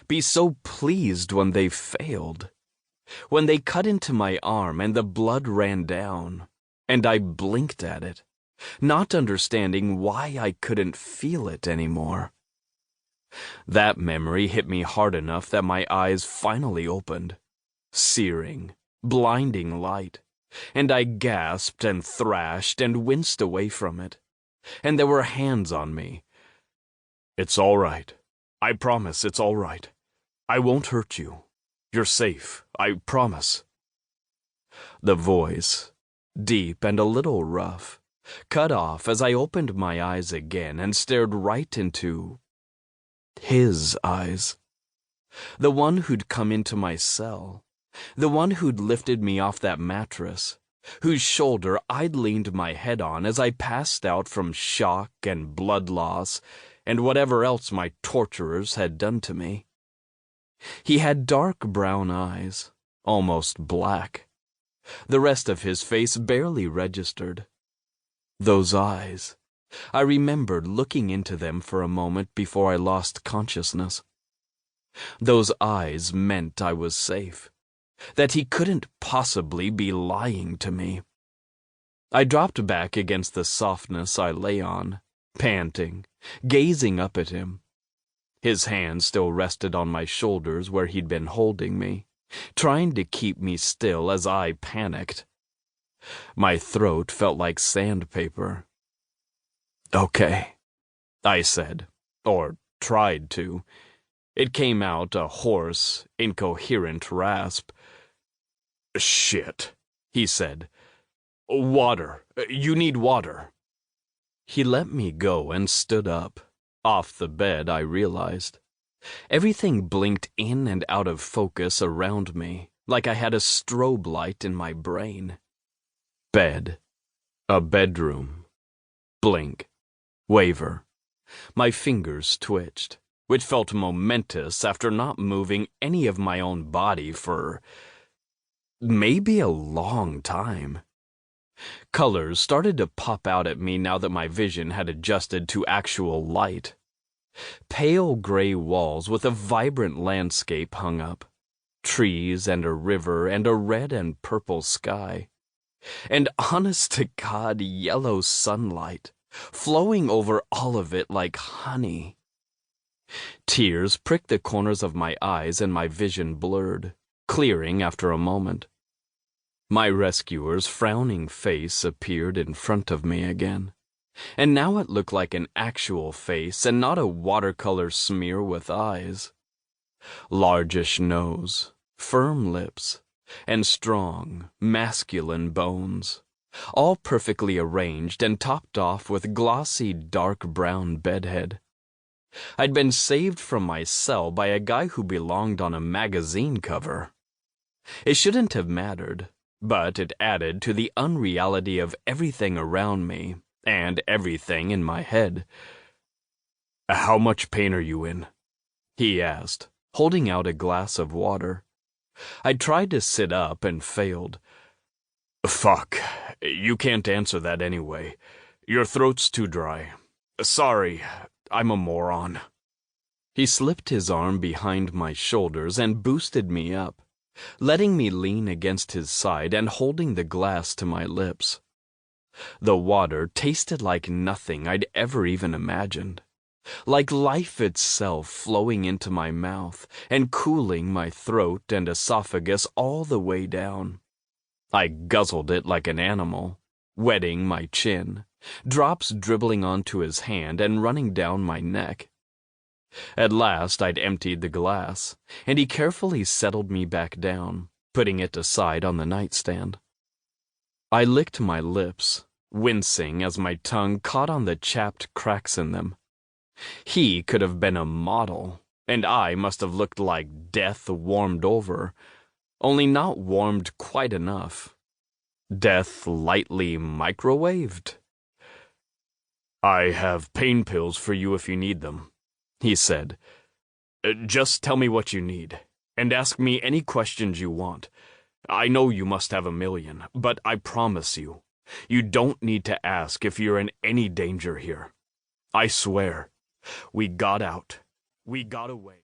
be so pleased when they failed. When they cut into my arm and the blood ran down, and I blinked at it, not understanding why I couldn't feel it anymore. That memory hit me hard enough that my eyes finally opened. Searing, blinding light, and I gasped and thrashed and winced away from it. And there were hands on me. "It's all right. I promise it's all right. I won't hurt you. You're safe, I promise." The voice, deep and a little rough, cut off as I opened my eyes again and stared right into his eyes. The one who'd come into my cell. The one who'd lifted me off that mattress, whose shoulder I'd leaned my head on as I passed out from shock and blood loss and whatever else my torturers had done to me. He had dark brown eyes, almost black. The rest of his face barely registered. Those eyes. I remembered looking into them for a moment before I lost consciousness. Those eyes meant I was safe, that he couldn't possibly be lying to me. I dropped back against the softness I lay on, panting, gazing up at him. His hand still rested on my shoulders where he'd been holding me, trying to keep me still as I panicked. My throat felt like sandpaper. "Okay," I said, or tried to. It came out a hoarse, incoherent rasp. "Shit," he said. "Water. You need water." He let me go and stood up. Off the bed, I realized. Everything blinked in and out of focus around me, like I had a strobe light in my brain. Bed. A bedroom. Blink. Waver. My fingers twitched, which felt momentous after not moving any of my own body for maybe a long time. Colors started to pop out at me now that my vision had adjusted to actual light. Pale gray walls with a vibrant landscape hung up, trees and a river and a red and purple sky, and honest-to-God yellow sunlight flowing over all of it like honey. Tears pricked the corners of my eyes and my vision blurred, clearing after a moment. My rescuer's frowning face appeared in front of me again, and now it looked like an actual face and not a watercolor smear with eyes. Largish nose, firm lips, and strong, masculine bones, all perfectly arranged and topped off with glossy dark brown bedhead. I'd been saved from my cell by a guy who belonged on a magazine cover. It shouldn't have mattered, but it added to the unreality of everything around me and everything in my head. "How much pain are you in?" he asked, holding out a glass of water. I tried to sit up and failed. "Fuck, you can't answer that anyway. Your throat's too dry. Sorry, I'm a moron." He slipped his arm behind my shoulders and boosted me up, letting me lean against his side and holding the glass to my lips. The water tasted like nothing I'd ever even imagined, like life itself flowing into my mouth and cooling my throat and esophagus all the way down. I guzzled it like an animal, wetting my chin, drops dribbling onto his hand and running down my neck. At last I'd emptied the glass, and he carefully settled me back down, putting it aside on the nightstand. I licked my lips, wincing as my tongue caught on the chapped cracks in them. He could have been a model, and I must have looked like death warmed over, only not warmed quite enough. Death lightly microwaved. "I have pain pills for you if you need them," he said. "Just tell me what you need, and ask me any questions you want. I know you must have a million, but I promise you, you don't need to ask if you're in any danger here. I swear, we got out. We got away."